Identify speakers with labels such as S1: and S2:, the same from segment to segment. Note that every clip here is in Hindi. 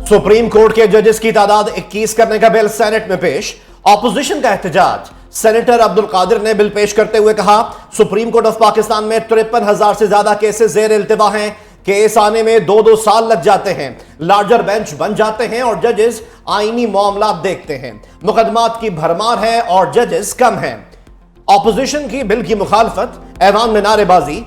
S1: सुप्रीम कोर्ट के जजेस की तादाद 21 करने का बिल सेनेट में पेश, ऑपोजिशन का एहतजाज। सेनेटर अब्दुल कादिर ने बिल पेश करते हुए कहा, सुप्रीम कोर्ट ऑफ पाकिस्तान में 53,000 से ज्यादा केसेस जेर इल्तिवा हैं। केस आने में 2-2 साल लग जाते हैं, लार्जर बेंच बन जाते हैं और जजेस आईनी मामला देखते हैं। मुकदमात की भरमार है और जजेस कम हैं। ऑपोजिशन की बिल की मुखालफत, ऐवान में नारेबाजी।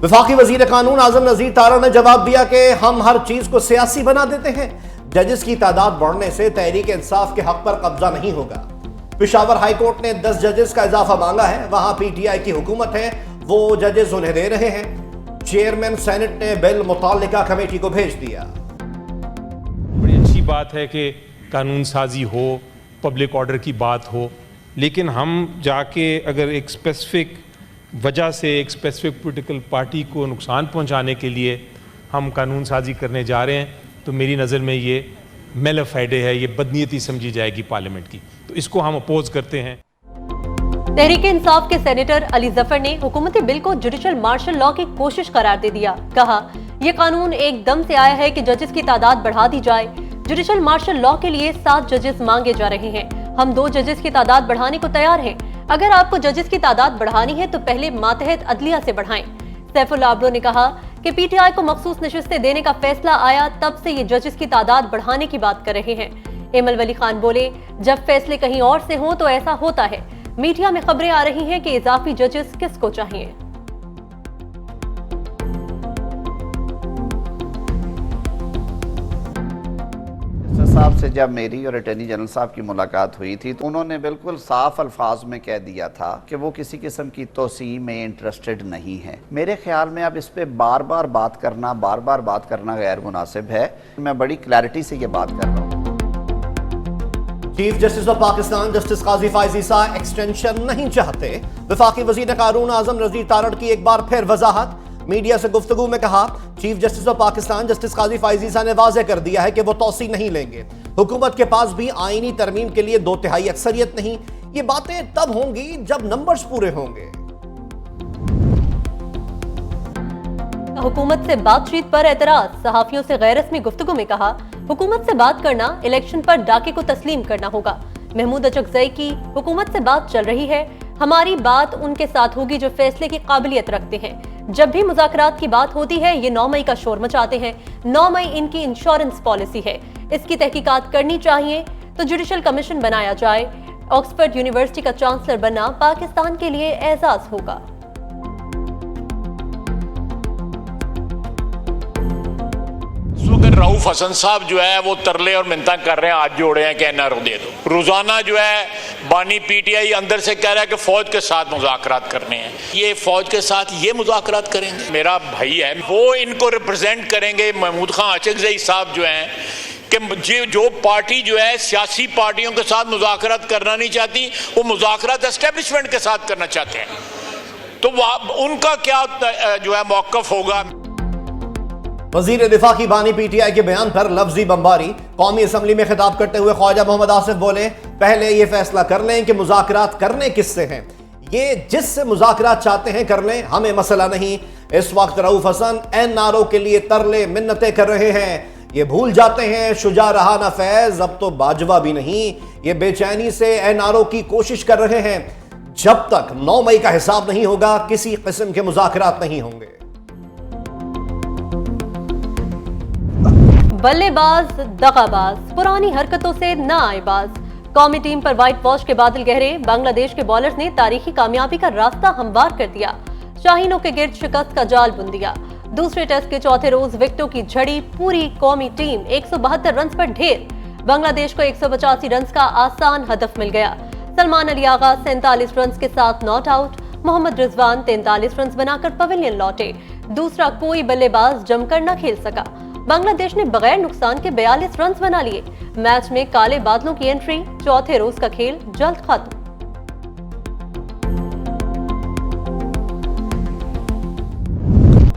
S1: वफाकी वजीर कानून आजम नजीर तारा ने जवाब दिया कि हम हर चीज को सियासी बना देते हैं। जजेस की तादाद बढ़ने से तहरीक इंसाफ के हक पर कब्जा नहीं होगा। पेशावर हाई कोर्ट ने 10 जजेस का इजाफा मांगा है, वहां पीटीआई की हुकूमत है, वो जजेस उन्हें दे रहे हैं। चेयरमैन सेनेट ने बिल मुताल्लिका कमेटी को भेज दिया।
S2: बड़ी अच्छी बात है कि कानून साजी हो, पब्लिक ऑर्डर की बात हो, लेकिन हम जाके अगर एक स्पेसिफिक वजह से एक स्पेसिफिक पॉलिटिकल पार्टी को नुकसान पहुंचाने के लिए हम कानून साजी करने जा रहे हैं, तो मेरी नज़र में ये मेलाफाइडे है, ये बदनीयती समझी जाएगी पार्लियामेंट की, तो इसको हम अपोज करते हैं।
S3: तहरीक इंसाफ के सेनेटर अली जफर ने हुकूमती बिल को जुडिशल मार्शल लॉ की कोशिश करार दे दिया। कहा, यह कानून एकदम से आया है कि जजेस की तादाद बढ़ा दी जाए। जुडिशल मार्शल लॉ के लिए 7 जजेस मांगे जा रहे हैं। हम 2 जजेस की तादाद बढ़ाने को तैयार हैं। अगर आपको जजेस की तादाद बढ़ानी है तो पहले मातहत अदलिया से बढ़ाएं। सैफुल्लाह अब्दो ने कहा कि पीटीआई को मखसूस नशिस्तें देने का फैसला आया, तब से ये जजेस की तादाद बढ़ाने की बात कर रहे हैं। एमल वली खान बोले, जब फैसले कहीं और से हों तो ऐसा होता है। मीडिया में खबरें आ रही हैं कि इजाफी जजेस किसको चाहिए।
S4: साहब से जब मेरी और अटॉर्नी जनरल साहब की मुलाकात हुई थी तो उन्होंने बिल्कुल साफ अल्फाज में कह दिया था कि वो किसी किस्म की तोसी में इंटरेस्टेड नहीं है। मेरे ख्याल में अब इस पे बार बार बात करना गैर मुनासिब है। मैं बड़ी क्लैरिटी से ये बात कर रहा हूँ।
S1: Chief justice of Pakistan justice Qazi Faez Isa extension नहीं चाहते। वफाकी वजीर कानून आजम नजीर तारड़ की एक बार फिर वजाहत। मीडिया से गुफ्तगू में कहा, chief justice of Pakistan justice Qazi Faez Isa ने वाज़ेह कर दिया है कि वो तौसी नहीं लेंगे। हुकूमत के पास भी आईनी तरमीम के लिए 2/3 अक्सरियत नहीं। ये बातें तब होंगी जब नंबर्स पूरे होंगे।
S3: हुकूमत से बातचीत पर एतराज। सहाफियों से गैर रस्मी गुफ्तगू में कहा, हुकूमत से बात करना इलेक्शन पर डाके को तस्लीम करना होगा। महमूद अचकजई की, हुकूमत से बात चल रही है, हमारी बात उनके साथ होगी जो फैसले की काबिलियत रखते हैं। जब भी मुज़ाकरात की बात होती है ये 9 मई का शोर मचाते हैं। 9 मई इनकी इंश्योरेंस पॉलिसी है, इसकी तहकीकात करनी चाहिए तो जुडिशल कमीशन बनाया जाए। ऑक्सफोर्ड यूनिवर्सिटी का चांसलर बनना पाकिस्तान के लिए एजाज होगा।
S5: रऊफ हसन साहब जो है वो तरले और मिन्नत कर रहे हैं, आज जोड़े हैं कि एनआरओ दे दो। रोजाना जो है बानी पीटीआई अंदर से कह रहा है कि फौज के साथ मुज़ाकरात करने हैं। ये फौज के साथ ये मुज़ाकरात करेंगे? मेरा भाई है, वो इनको रिप्रेजेंट करेंगे। महमूद खान अचकजई साहब जो हैं कि जो पार्टी जो है सियासी पार्टियों के साथ मुज़ाकरात करना नहीं चाहती, वो मुज़ाकरात एस्टेब्लिशमेंट के साथ करना चाहते हैं, तो उनका क्या जो है मौक़िफ़ होगा?
S1: वजीर दिफा की बानी पीटीआई के बयान पर लफ्जी बमबारी। कौमी असम्बली में खिताब करते हुए ख्वाजा मोहम्मद आसिफ बोले, पहले ये फैसला कर लें कि मुज़ाकरात करने किससे हैं। ये जिससे मुज़ाकरात चाहते हैं कर लें, हमें मसला नहीं। इस वक्त रऊफ हसन एनआरओ के लिए तरले मिन्नतें कर रहे हैं। ये भूल जाते हैं शुजा रहा ना फैज, अब तो बाजवा भी नहीं। ये बेचैनी से एनआरओ की कोशिश कर रहे हैं। जब तक 9 मई का हिसाब नहीं होगा किसी किस्म के मुज़ाकरात नहीं होंगे।
S3: बल्लेबाज दगाबाज, पुरानी हरकतों से ना आए बाज। कौमी टीम पर व्हाइट वॉश के बादल गहरे। बांग्लादेश के बॉलर्स ने तारीखी कामयाबी का रास्ता हमवार कर दिया। शाहीनों के गिर्द शिकस्त का जाल बुन दिया। दूसरे टेस्ट के चौथे रोज विकेटों की झड़ी। पूरी कौमी टीम 172 रन पर ढेर। बांग्लादेश को 185 रन का आसान हदफ मिल गया। सलमान अली आगा 47 रन के साथ not out. Mohammad Rizwan 43 run बनाकर पवेलियन लौटे। दूसरा कोई बल्लेबाज जमकर न खेल सका। बांग्लादेश ने बगैर नुकसान के 42 रन बना लिए। मैच में काले बादलों की एंट्री। चौथे रोज का खेल जल्द खत्म।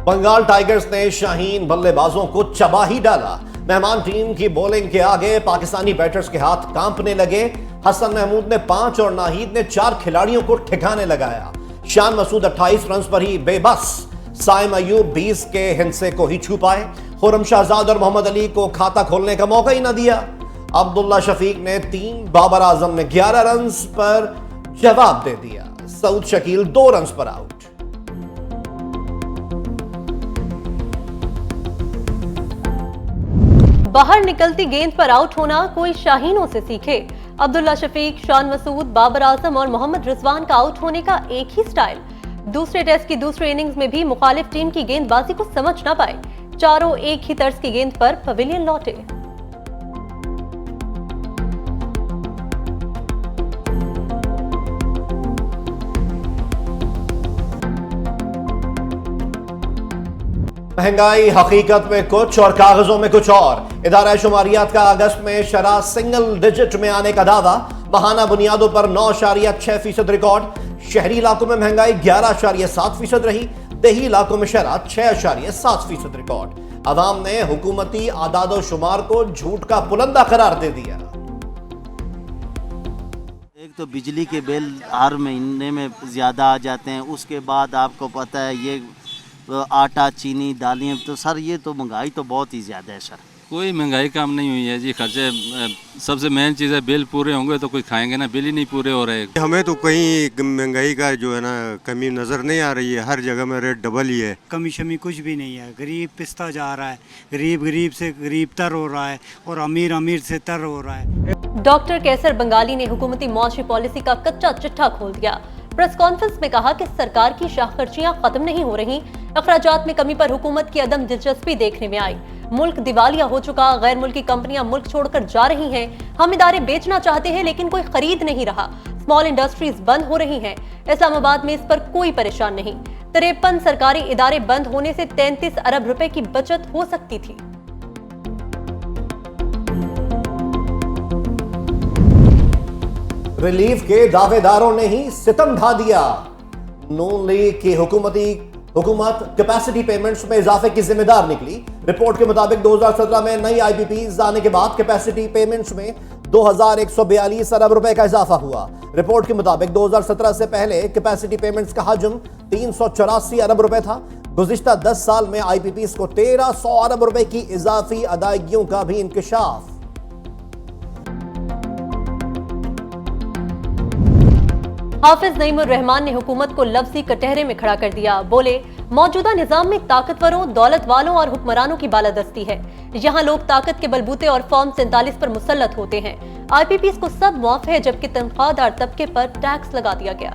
S1: बंगाल टाइगर्स ने शाहीन बल्लेबाजों को चबा ही डाला। मेहमान टीम की बॉलिंग के आगे पाकिस्तानी बैटर्स के हाथ कांपने लगे। हसन महमूद ने 5 और नाहिद ने 4 खिलाड़ियों को ठिकाने लगाया। शान मसूद 28 रन पर ही बेबस। साइम अयूब 20 के हिंसे को ही छू पाए। खुर्रम शहजाद और मोहम्मद अली को खाता खोलने का मौका ही ना दिया। अब्दुल्ला शफीक ने 3, बाबर आजम ने 11 रन पर जवाब दे दिया। सऊद शकील 2 रन पर आउट।
S3: बाहर निकलती गेंद पर आउट होना कोई शाहीनों से सीखे। अब्दुल्ला शफीक, शान मसूद, बाबर आजम और मोहम्मद रिजवान का आउट होने का एक ही स्टाइल। दूसरे टेस्ट की दूसरे इनिंग्स में भी मुखालिफ टीम की गेंदबाजी को समझ ना पाए। चारों एक ही तर्ज की गेंद पर पवेलियन लौटे।
S1: महंगाई हकीकत में कुछ और कागजों में कुछ और। इदारा शुमारियात का अगस्त में शरह सिंगल डिजिट में आने का दावा। बहाना बुनियादों पर 9.6% रिकॉर्ड। शहरी इलाकों में महंगाई 11.7% रही। देही इलाकों में शरह 6.7% रिकॉर्ड। अवाम ने हुकूमती आदादो शुमार को झूठ का पुलंदा करार दे दिया।
S6: एक तो बिजली के बिल हर महीने में ज़्यादा आ जाते हैं, उसके बाद आपको पता है ये आटा, चीनी, दालें, तो सर ये तो महंगाई तो बहुत ही ज़्यादा है सर।
S7: कोई महंगाई कम नहीं हुई है जी। खर्चे सबसे मेन चीज़ है, बिल पूरे होंगे तो कोई खाएंगे ना, बिल ही नहीं पूरे हो रहे।
S8: हमें तो कहीं महंगाई का जो है ना कमी नज़र नहीं आ रही है। हर जगह में रेट डबल ही है।
S9: कमी शमी कुछ भी नहीं है। गरीब पिसता जा रहा है, गरीब से गरीब तर हो रहा है और अमीर से तर हो रहा है।
S3: डॉक्टर कैसर बंगाली ने हुकूमती मुआशी पॉलिसी का कच्चा चिट्ठा खोल दिया। प्रेस कॉन्फ्रेंस में कहा कि सरकार की शाखखर्चियां खत्म नहीं हो रही। अखराजात में कमी पर हुकूमत की अदम दिलचस्पी देखने में आई। मुल्क दिवालिया हो चुका, गैर मुल्की कंपनियां मुल्क छोड़कर जा रही हैं। हम इदारे बेचना चाहते हैं लेकिन कोई खरीद नहीं रहा। स्मॉल इंडस्ट्रीज बंद हो रही हैं। इस्लामाबाद में इस पर कोई परेशान नहीं। 53 सरकारी इदारे बंद होने से 33 अरब रुपए की बचत हो सकती थी।
S1: रिलीफ के दावेदारों ने ही सितम ढा दिया। नून लीग की हुकूमत कैपेसिटी पेमेंट्स में इजाफे की जिम्मेदार निकली। रिपोर्ट के मुताबिक 2017 में नई आईपीपीज आने के बाद कैपेसिटी पेमेंट्स में 2142 अरब रुपए का इजाफा हुआ। रिपोर्ट के मुताबिक 2017 से पहले कैपेसिटी पेमेंट्स का हजम 384 अरब रुपए था। गुज़िश्ता 10 साल में आईपीपीज को 1300 अरब रुपए की इजाफी अदायगियों का भी इंकशाफ।
S3: हाफिज नईमुर रहमान ने हुकूमत को लफ्जी कटहरे में खड़ा कर दिया। बोले, मौजूदा निजाम में ताकतवरों, दौलत वालों और हुक्मरानों की बालादस्ती है। यहाँ लोग ताकत के बलबूते और फॉर्म 47 पर मुसल्लत होते हैं। आईपीपीज को सब मुआफ है, जबकि तनख्वाहदार तबके पर टैक्स लगा दिया गया।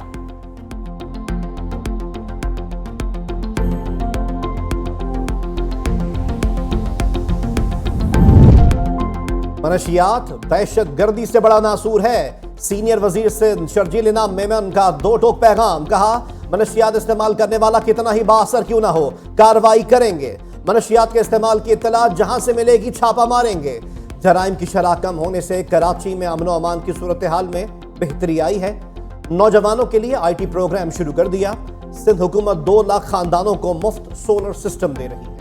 S1: मनशियात दहशत गर्दी से बड़ा नासूर है। सीनियर वजीर से शर्जील इनाम मेमन का 2 टोक पैगाम। कहा, मनशियात इस्तेमाल करने वाला कितना ही बाअसर क्यों ना हो, कार्रवाई करेंगे। मनशियात के इस्तेमाल की इत्तला जहां से मिलेगी छापा मारेंगे। जराइम की शरह कम होने से कराची में अमन व अमान की सूरत हाल में बेहतरी आई है। नौजवानों के लिए IT प्रोग्राम शुरू कर दिया। सिंध हुकूमत 2 लाख खानदानों को मुफ्त सोलर सिस्टम दे रही है।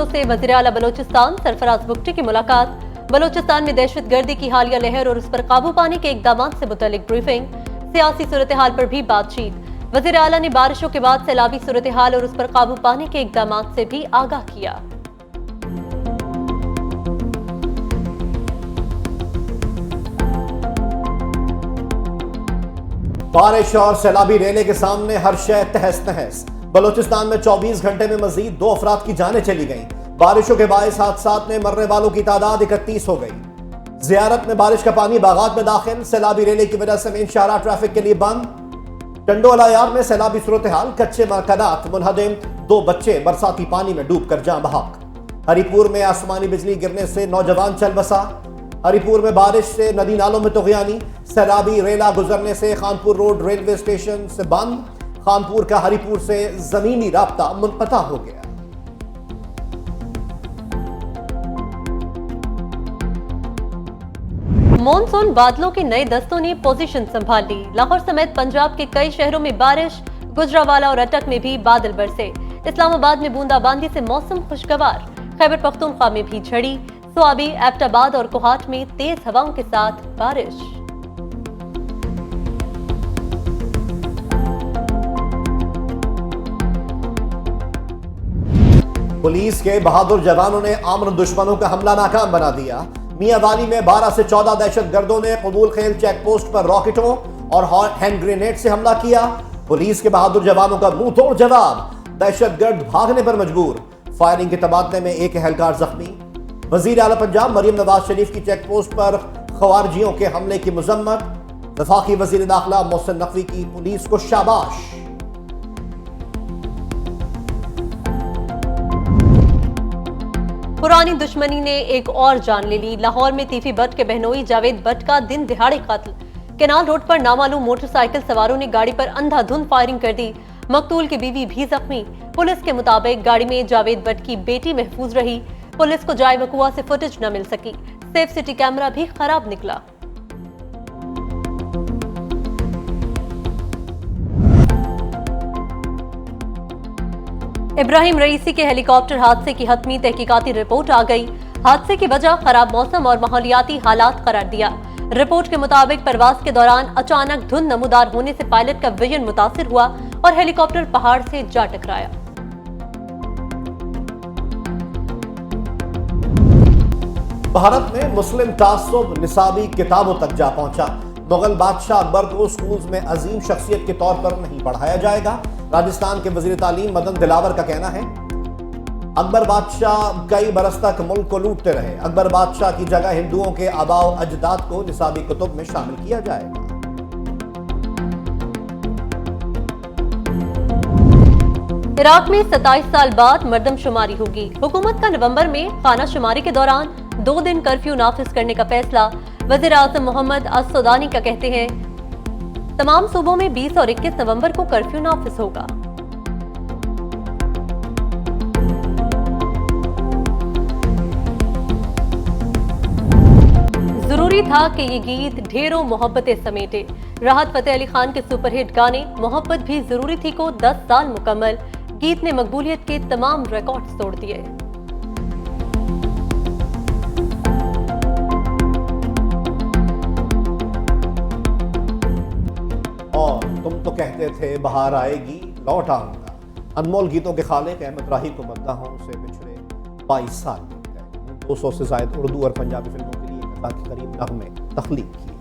S3: से वज़ीर आला बलोचिस्तान सरफराज बुगटी की मुलाकात। बलोचिस्तान में दहशत गर्दी की हालिया लहर और उस पर काबू पाने के इकदाम से मुतल्लिक ब्रीफिंग। सियासी सूरत हाल पर भी बातचीत। वज़ीर आला ने बारिशों के बाद सैलाबी सूरत हाल और उस पर काबू पाने के इकदाम से भी आगाह किया।
S1: बारिश और सैलाबी रेले के सामने हर शय तहस नहस। बलोचिस्तान में 24 घंटे में मजीद 2 अफराद की जानें चली गईं। बारिशों के बायस हादसात में मरने वालों की तादाद 31 हो गई। जियारत में बारिश का पानी बागात में दाखिल। सैलाबी रेले की वजह से मेन शाहराह ट्रैफिक के लिए बंद। टंडोलायार में सैलाबी सूरत हाल, कच्चे मकानात मुनहदम, 2 बच्चे बरसाती पानी में डूब कर जान बहक। हरिपुर में आसमानी बिजली गिरने से नौजवान चल बसा। हरिपुर में बारिश से नदी नालों में तुग़यानी। सैलाबी रेला गुजरने से खानपुर रोड रेलवे स्टेशन से बंद। खानपुर का हरिपुर से जमीनी राब्ता मुनक़ता हो गया।
S3: मॉनसून बादलों के नए दस्तों ने पोजीशन संभाल ली। लाहौर समेत पंजाब के कई शहरों में बारिश। गुजरावाला और अटक में भी बादल बरसे। इस्लामाबाद में बूंदाबांदी से मौसम खुशगवार। खैबर पख्तूनख्वा में भी झड़ी। स्वाबी, एबटाबाद और कोहाट में तेज हवाओं के साथ बारिश।
S1: पुलिस के बहादुर जवानों ने आमर दुश्मनों का हमला नाकाम बना दिया। मियां वाली में 12 से 14 दहशतगर्दों ने कबूल खेल चेक पोस्ट पर रॉकेटों और हैंड ग्रेनेड से हमला किया। पुलिस के बहादुर जवानों का मुंह तोड़ जवाब, दहशतगर्द भागने पर मजबूर। फायरिंग के तबादले में एक एहलकार जख्मी। वजीर आला पंजाब मरियम नवाज शरीफ की चेक पोस्ट पर खवारजियों के हमले की मजम्मत। वफाकी वजीर दाखिला मोहसिन नकवी की पुलिस को शाबाश।
S3: पुरानी दुश्मनी ने एक और जान ले ली। लाहौर में तीफी भट्ट के बहनोई जावेद भट्ट का दिन दिहाड़े कत्ल। केनाल रोड पर नामालूम मोटरसाइकिल सवारों ने गाड़ी पर अंधाधुंध फायरिंग कर दी। मकतूल की बीवी भी जख्मी। पुलिस के मुताबिक गाड़ी में जावेद भट्ट की बेटी महफूज रही। पुलिस को जाए वकुआ से फुटेज न मिल सकी। सेफ सिटी कैमरा भी खराब निकला। इब्राहिम रईसी के हेलीकॉप्टर हादसे की हतमी तहकीकाती रिपोर्ट आ गई। हादसे की वजह खराब मौसम और माहौलियाती हालात करार दिया। रिपोर्ट के मुताबिक परवाज के दौरान अचानक धुंध नमूदार होने से पायलट का विजन मुतासिर हुआ और हेलीकॉप्टर पहाड़ से जा टकराया।
S1: भारत में मुस्लिम तासुब निसाबी किताबों तक जा पहुंचा। मुगल बादशाह अकबर को स्कूल्स में अजीम शख्सियत के तौर पर नहीं पढ़ाया जाएगा। राजस्थान के वजीर तालीम मदन दिलावर का कहना है, अकबर बादशाह कई बरस तक मुल्क को लूटते रहे। अकबर बादशाह की जगह हिंदुओं के आबाओ अजदाद को निसाबी कुतुब में शामिल किया जाएगा।
S3: इराक में 27 साल बाद मर्दमशुमारी होगी। हुकूमत का नवंबर में खाना शुमारी के दौरान 2 दिन कर्फ्यू नाफिज करने का फैसला। वज़ीर आज़म मोहम्मद अस-सुदानी का कहते हैं, तमाम सूबों में 20 और 21 नवंबर को कर्फ्यू नाफिज होगा। जरूरी था कि ये गीत ढेरों मोहब्बतें समेटे। राहत फतेह अली खान के सुपरहिट गाने मोहब्बत भी जरूरी थी को 10 साल मुकम्मल। गीत ने मकबूलियत के तमाम रिकॉर्ड्स तोड़ दिए।
S1: और तुम तो कहते थे बाहर आएगी लौट आऊंगा। अनमोल गीतों के खालिक अहमद राही को मद्दाहों से पिछड़े 22 साल बीत गए। 200 से ज्यादा उर्दू और पंजाबी फिल्मों के लिए के करीब नगमे तख्लीक की।